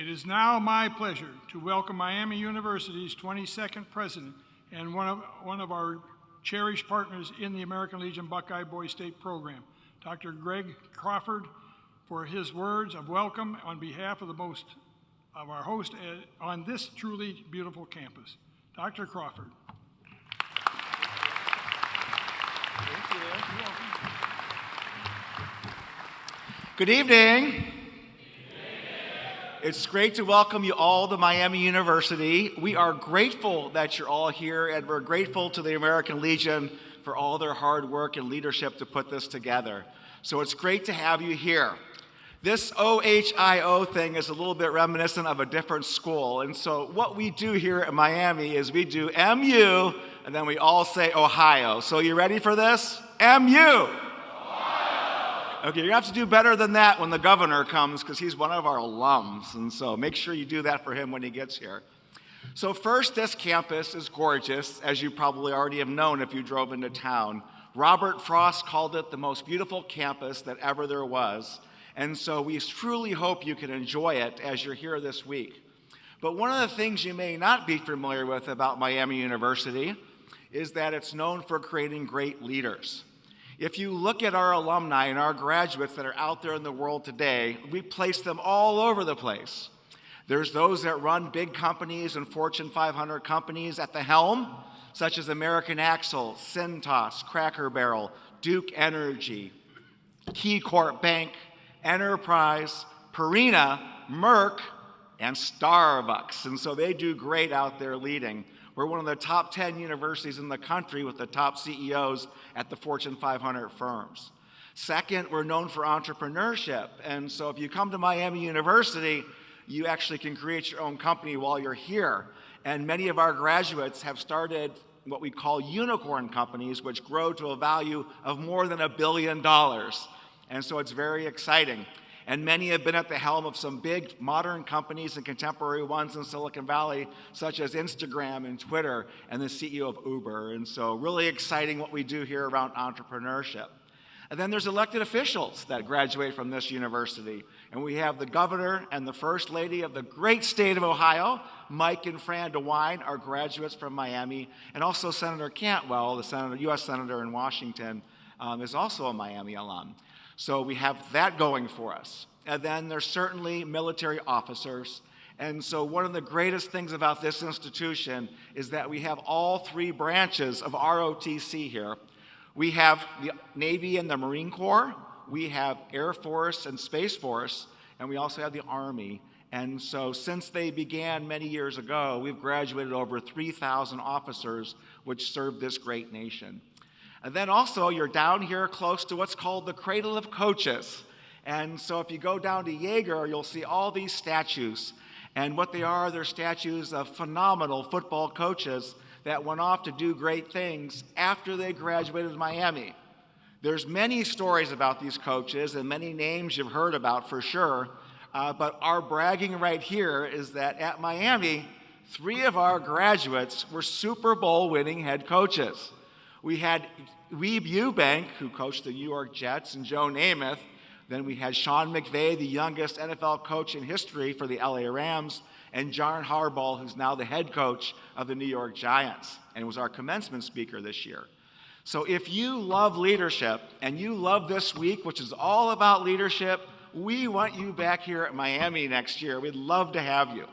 is now my pleasure to welcome Miami University's 22nd president and one of our cherished partners in the American Legion Buckeye Boys State program, Dr. Greg Crawford, for his words of welcome on behalf of our host on this truly beautiful campus. Dr. Crawford. Thank you. Good evening. It's great to welcome you all to Miami University. We are grateful that you're all here, and we're grateful to the American Legion for all their hard work and leadership to put this together. So it's great to have you here. This OHIO thing is a little bit reminiscent of a different school, and so what we do here at Miami is we do MU, and then we all say Ohio. So you ready for this? MU! Okay, you have to do better than that when the governor comes, because he's one of our alums, and so make sure you do that for him when he gets here. So first, this campus is gorgeous, as you probably already have known if you drove into town. Robert Frost called it the most beautiful campus that ever there was, and so we truly hope you can enjoy it as you're here this week. But one of the things you may not be familiar with about Miami University is that it's known for creating great leaders. If you look at our alumni and our graduates that are out there in the world today, we place them all over the place. There's those that run big companies and Fortune 500 companies at the helm, such as American Axle, Cintas, Cracker Barrel, Duke Energy, KeyCorp Bank, Enterprise, Purina, Merck, and Starbucks. And so they do great out there leading. We're one of the top 10 universities in the country with the top CEOs at the Fortune 500 firms. Second, we're known for entrepreneurship. And so if you come to Miami University, you actually can create your own company while you're here. And many of our graduates have started what we call unicorn companies, which grow to a value of more than $1 billion. And so it's very exciting. And many have been at the helm of some big modern companies and contemporary ones in Silicon Valley, such as Instagram and Twitter, and the CEO of Uber. And so really exciting what we do here around entrepreneurship. And then there's elected officials that graduate from this university. And we have the governor and the first lady of the great state of Ohio, Mike and Fran DeWine, are graduates from Miami. And also Senator Cantwell, the U.S. Senator in Washington, is also a Miami alum. So we have that going for us. And then there's certainly military officers. And so one of the greatest things about this institution is that we have all three branches of ROTC here. We have the Navy and the Marine Corps, we have Air Force and Space Force, and we also have the Army. And so since they began many years ago, we've graduated over 3,000 officers which serve this great nation. And then also, you're down here close to what's called the Cradle of Coaches. And so if you go down to Yeager, you'll see all these statues. And what they are, they're statues of phenomenal football coaches that went off to do great things after they graduated Miami. There's many stories about these coaches and many names you've heard about for sure. But our bragging right here is that at Miami, 3 of our graduates were Super Bowl winning head coaches. We had Weeb Eubank, who coached the New York Jets, and Joe Namath. Then we had Sean McVay, the youngest NFL coach in history for the LA Rams, and John Harbaugh, who's now the head coach of the New York Giants, and was our commencement speaker this year. So if you love leadership, and you love this week, which is all about leadership, we want you back here at Miami next year. We'd love to have you.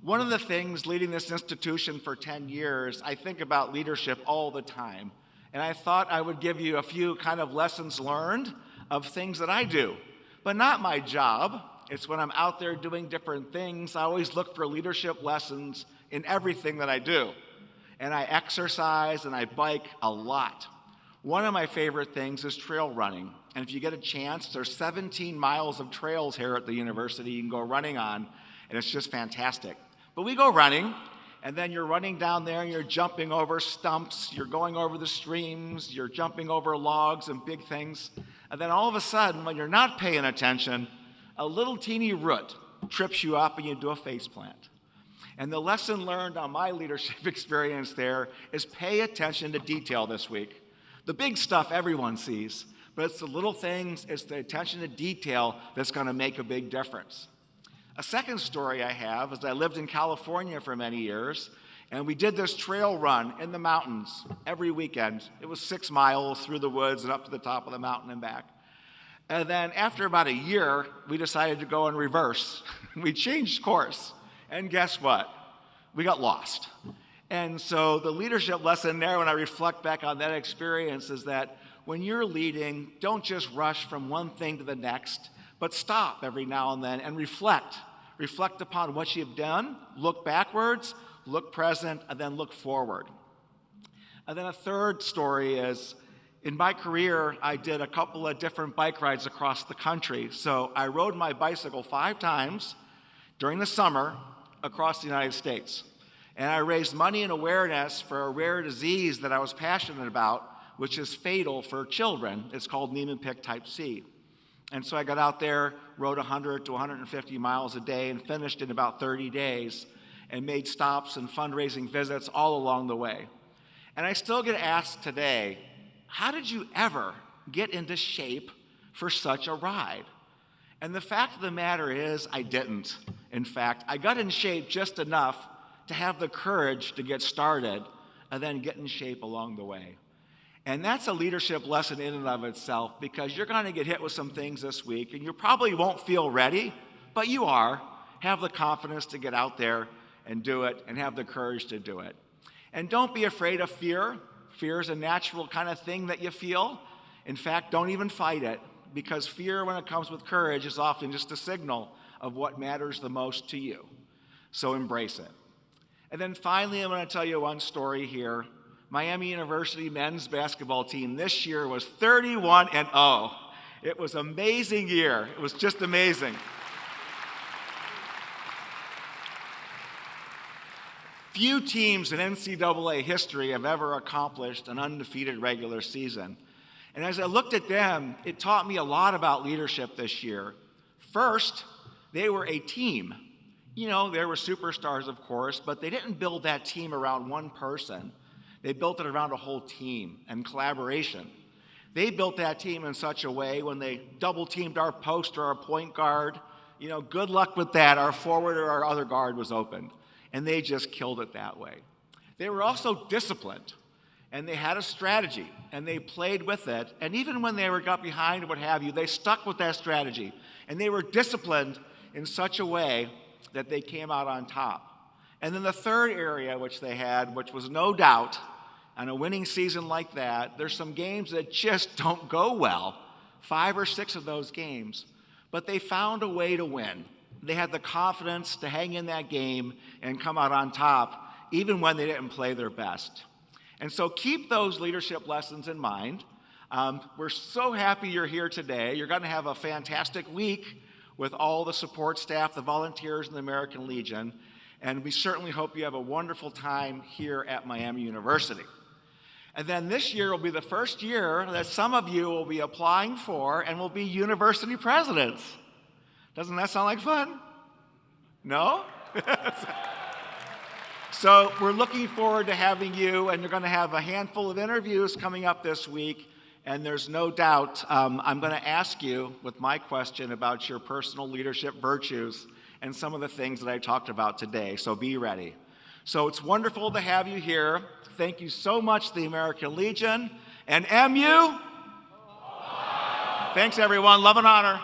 One of the things leading this institution for 10 years, I think about leadership all the time. And I thought I would give you a few kind of lessons learned of things that I do. But not my job. It's when I'm out there doing different things. I always look for leadership lessons in everything that I do. And I exercise and I bike a lot. One of my favorite things is trail running. And if you get a chance, there's 17 miles of trails here at the university you can go running on. And it's just fantastic. But we go running, and then you're running down there, and you're jumping over stumps, you're going over the streams, you're jumping over logs and big things. And then all of a sudden, when you're not paying attention, a little teeny root trips you up and you do a face plant. And the lesson learned on my leadership experience there is pay attention to detail this week. The big stuff everyone sees, but it's the little things, it's the attention to detail that's going to make a big difference. A second story I have is I lived in California for many years, and we did this trail run in the mountains every weekend. It was 6 miles through the woods and up to the top of the mountain and back. And then after about a year, we decided to go in reverse. We changed course, and guess what? We got lost. And so the leadership lesson there, when I reflect back on that experience, is that when you're leading, don't just rush from one thing to the next, but stop every now and then and reflect. Reflect upon what you've done, look backwards, look present, and then look forward. And then a third story is, in my career, I did a couple of different bike rides across the country. So I rode my bicycle 5 times during the summer across the United States. And I raised money and awareness for a rare disease that I was passionate about, which is fatal for children. It's called Niemann-Pick type C. And so I got out there, rode 100 to 150 miles a day, and finished in about 30 days, and made stops and fundraising visits all along the way. And I still get asked today, how did you ever get into shape for such a ride? And the fact of the matter is, I didn't. In fact, I got in shape just enough to have the courage to get started and then get in shape along the way. And that's a leadership lesson in and of itself, because you're going to get hit with some things this week, and you probably won't feel ready, but you are. Have the confidence to get out there and do it, and have the courage to do it. And don't be afraid of fear. Fear is a natural kind of thing that you feel. In fact, don't even fight it, because fear, when it comes with courage, is often just a signal of what matters the most to you. So embrace it. And then finally, I'm going to tell you one story here. Miami University men's basketball team this year was 31-0. It was an amazing year. It was just amazing. Few teams in NCAA history have ever accomplished an undefeated regular season. And as I looked at them, it taught me a lot about leadership this year. First, they were a team. You know, there were superstars, of course, but they didn't build that team around one person. They built it around a whole team and collaboration. They built that team in such a way, when they double-teamed our post or our point guard, you know, good luck with that. Our forward or our other guard was open. And they just killed it that way. They were also disciplined, and they had a strategy, and they played with it. And even when they got behind or what have you, they stuck with that strategy. And they were disciplined in such a way that they came out on top. And then the third area which they had, which was no doubt, on a winning season like that, there's some games that just don't go well, 5 or 6 of those games. But they found a way to win. They had the confidence to hang in that game and come out on top, even when they didn't play their best. And so keep those leadership lessons in mind. We're so happy you're here today. You're going to have a fantastic week with all the support staff, the volunteers, and the American Legion. And we certainly hope you have a wonderful time here at Miami University. And then this year will be the first year that some of you will be applying for and will be university presidents. Doesn't that sound like fun? No? So we're looking forward to having you, and you're going to have a handful of interviews coming up this week. And there's no doubt I'm going to ask you with my question about your personal leadership virtues and some of the things that I talked about today. So be ready. So it's wonderful to have you here. Thank you so much to the American Legion. And MU? Thanks, everyone. Love and honor.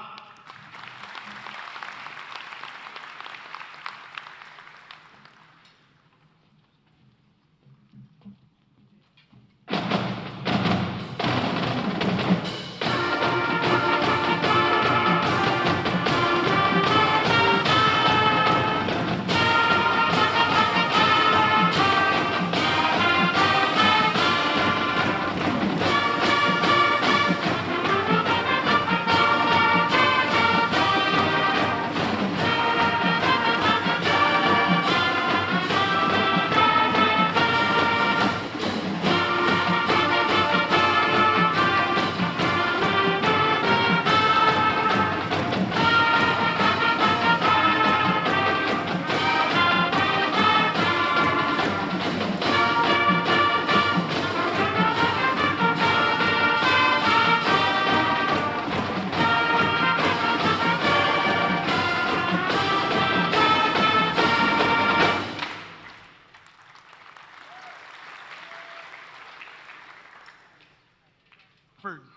Crawford.